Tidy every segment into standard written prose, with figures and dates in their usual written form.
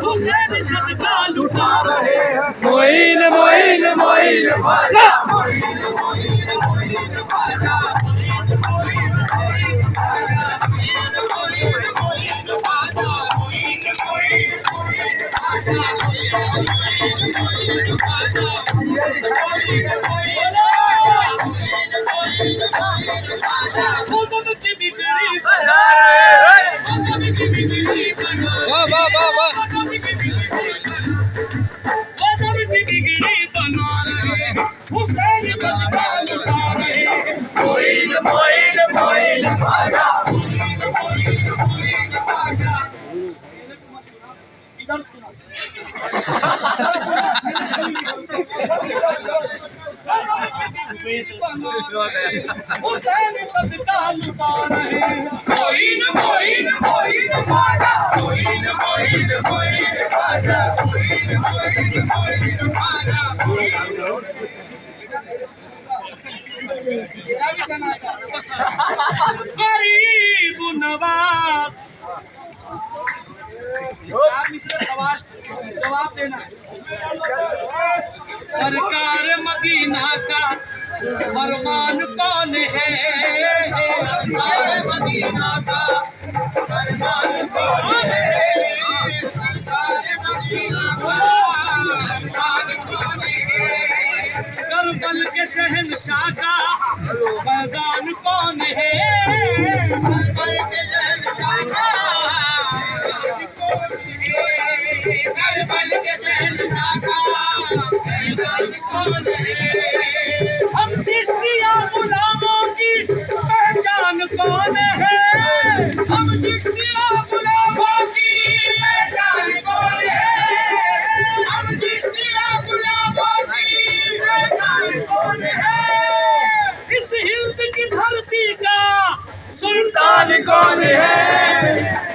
हुसैन सदका लुटा रहे हैं। मोइन मोइन मोइन ख्वाजा वाह वाह वाह वाह हुसैन सदका लुटा रहे हैं। मोइन मोइन मोइन ख्वाजा हुसैन सदका लुटा रहे हैं। मोइन मोइन मोइन ख्वाजा मोइन मोइन मोइन ख्वाजा मोइन मोइन मोइन ख्वाजा गरीब नवाज सवाल जवाब देना। सरकार मदीना का फरमान कौन है? सरकार मदीना का फरमान कौन है? सरकार मदीना का फरमान कौन है? करबल के शहंशाह का फैजान कौन है? करबल के शहंशाह का करबल के शहंशाह का फैजान कौन है? हम चिश्तिया गुलामों की पहचान कौन है? हम चिश्तिया गुलामों की पहचान कौन है? हम चिश्तिया गुलामों की पहचान कौन है? इस हिंद की धरती का सुल्तान कौन है?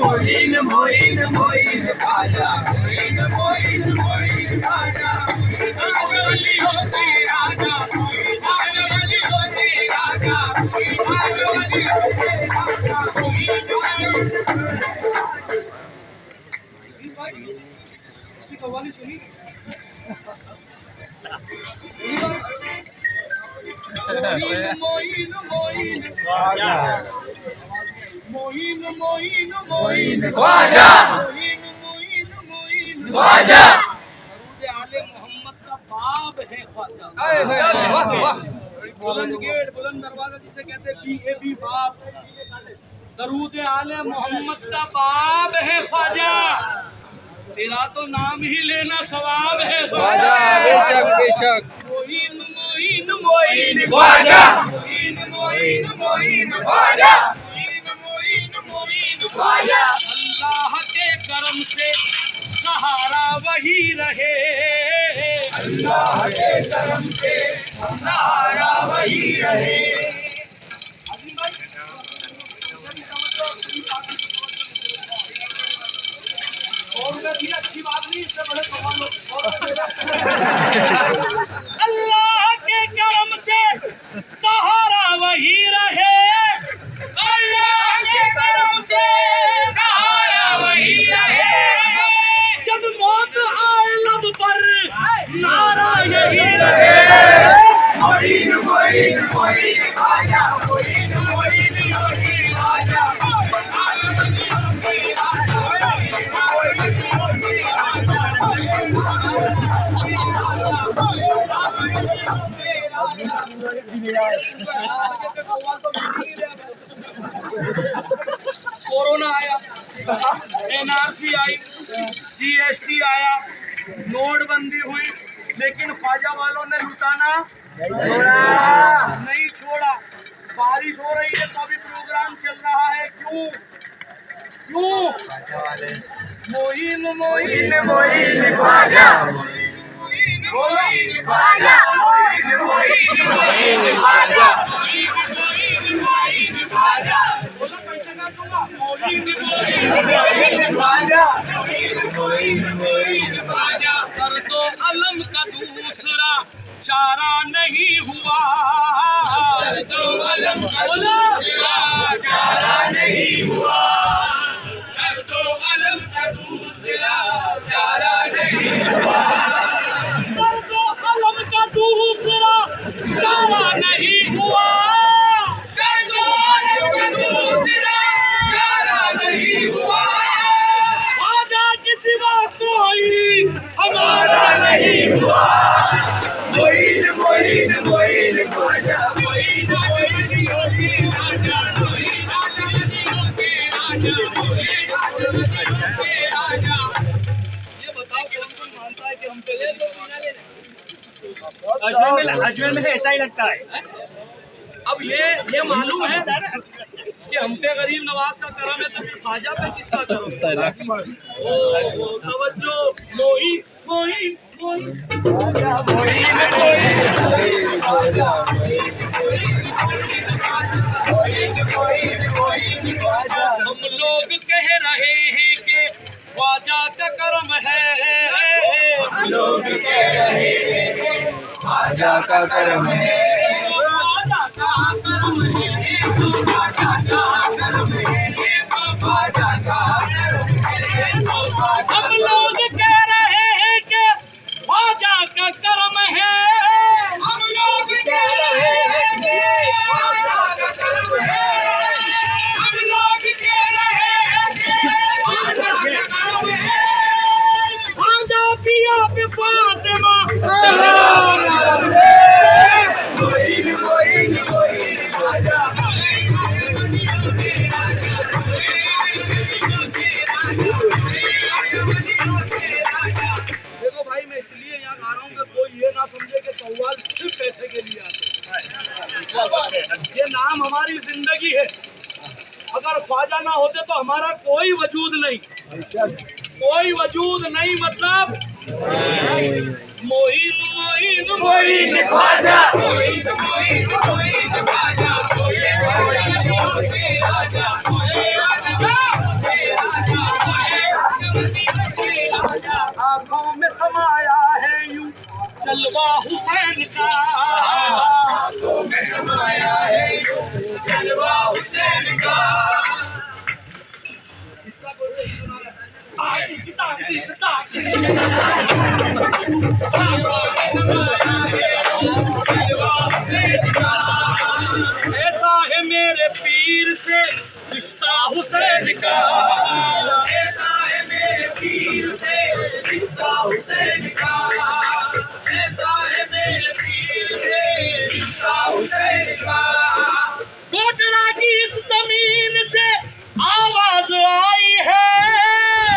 मोइन मोइन मोइन ख्वाजा मोइन मोइन मोइन ख्वाजा राजवली होती राजा, राजवली होती राजा, राजवली होती राजा। किसी कव्वाली सुनी? मोइन मोइन ख्वाजा मोइन मोइन मोइन ख्वाजा मोइन मोइन मोइन ख्वाजा दरूद आले मोहम्मद का बाब है ख्वाजा। वाह वाह बुलंद गेट बुलंद दरवाजा जिसे कहते हैं BAB बाब। दरूद आले मोहम्मद का बाब है ख्वाजा। तेरा तो नाम ही लेना सवाब है ख्वाजा बेशक बेशक मोइन मोइन मोइन ख्वाजा मोइन मोइन मोइन ख्वाजा मोइन मोइन मोइन ख्वाजा अल्लाह के करम से सहारा वही रहे। अल्लाह के करम से सहारा वही रहे। अच्छी बात नहीं, इससे बड़े अल्लाह के करम से सहारा वही रहे। अल्लाह के करम से सहारा वही रहे। जब मौत आए लब पर नारा यही रहे। मोइन मोइन मोइन ख्वाजा मोइन मोइन मोइन ख्वाजा कोरोना आया, NRC आई, GST आया, नोटबंदी हुई, लेकिन ख्वाजा वालों ने लुटाना नहीं छोड़ा। बारिश हो रही है तो भी प्रोग्राम चल रहा है। क्यों क्यों? मोइन मोइन मोइन ख्वाजा मोइन मोइन ख्वाजा मोइन मोइन मोइन ख्वाजा कर दो अलम का दूसरा चारा नहीं हुआ। कर दो अलम का दूसरा चारा नहीं हुआ। ये बताओ कौन कौन मानता है कि हम पे ले लो अजमेर में ऐसा ही लगता है। अब ये मालूम है कि हम पे गरीब नवाज का करम है, तो फिर ख्वाजा पे किसका करम है? ओ तवज्जो, मोही मोही मोही हम लोग कह रहे हैं कि ख्वाजा का करम है। लोग कह रहे हैं ख्वाजा का करम है। ख्वाजा का करम है। हम लोग कह रहे हैं कि ख्वाजा का करम है। हम लोग कह रहे हैं कि ख्वाजा का करम है। हम लोग कह रहे हैं कि ख्वाजा का करम है। ख्वाजा पिया पे फातिमा मोइन मोइन मोइन ख्वाजा। देखो भाई, मैं इसलिए यहाँ आ रहा हूँ कि कोई ये ना समझे कि सवाल सिर्फ पैसे के लिए आते हैं। ये नाम हमारी जिंदगी है। अगर ख्वाजा ना होते तो हमारा कोई वजूद नहीं। कोई वजूद नहीं मतलब मोइन मोइन मोइन ख्वाजा आँखों में समाया है यूं जलवा हुसैन का। समाया है जलवा हुसैन का। ऐसा है मेरे पीर से रिश्ता हुसैन का। ऐसा है मेरे पीर से रिश्ता हुसैन का। ऐसा है मेरे पीर से रिश्ता हुसैन का। कोटड़ा की इस जमीन से आवाज आई है।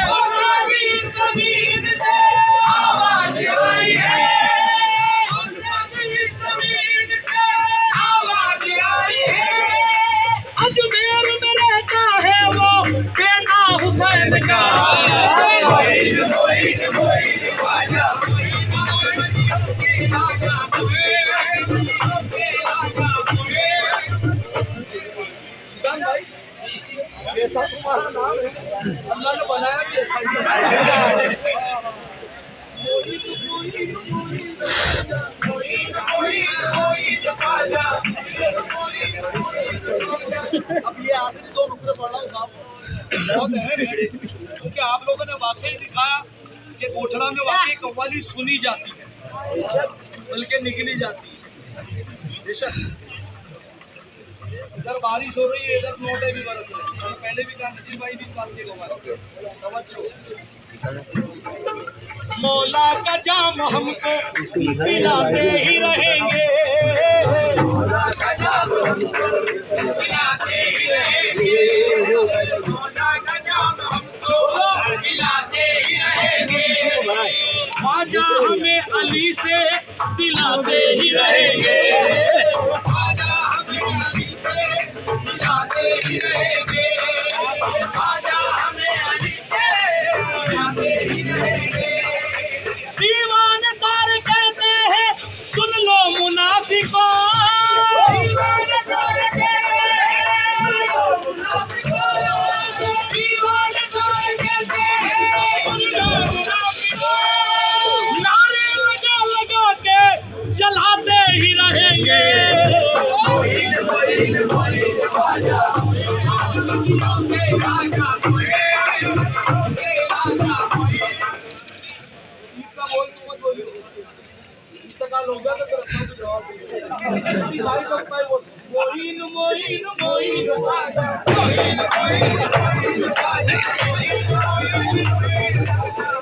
कोटड़ा की जमीन से आवाज आई है। कोटड़ा की जमीन से आवाज आई है। अजमेर में रहता है वो बेटा हुसैन का। मोइन मोइन मोइन ख्वाजा। जान भाई, जैसा तुम्हारा नाम है अल्लाह ने बनाया भी ऐसा ही है। अब ये आखिर 2 रुपये पढ़ रहा हूँ साहब, बहुत है क्योंकि आप लोगों ने वाकई दिखाया कि कोठड़ा में वाकई कव्वाली सुनी जाती है बल्कि निकली जाती है। बेशक इधर बारिश हो रही है, इधर नोटे भी बरस रहे हैं। पहले भी कहा नजीर भाई भी बात के मौला का जाम हमको पिलाते ही रहेंगे। मौला का जाम हमको पिलाते ही रहेंगे। मौला का जाम हमको पिलाते ही रहेंगे। ख्वाजा हमें अली से दिलाते ही रहेंगे। ख्वाजा हमें अली से दिलाते ही रहेंगे। ख्वाजा हमें अली से दिलाते ही रहेंगे। दीवाने सारे कहते हैं सुन लो मुनाफिकों। दीवाने सारे कहते हैं सुन लो मुनाफिकों। दीवाने सारे कहते हैं सुन लो मुनाफिकों। नारे लगा लगा के जलाते ही रहेंगे। मोइन मोइन मोइन ख्वाजा। इसका बोल तुम मत बोलियो। इसका काल हो गया तो फिर अपना भी जवाब दीजिए। इतनी सारी लोग भाई बोल मोइन मोइन मोइन ख्वाजा। मोइन मोइन मोइन ख्वाजा।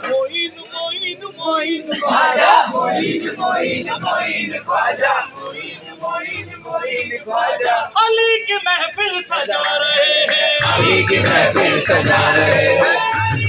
मोइन मोइन मोइन ख्वाजा। मोइन मोइन मोइन ख्वाजा। मोइन मोइन मोइन मोइन ख्वाजा अली की महफिल सजा रहे हैं, अली की महफिल सजा रहे हैं,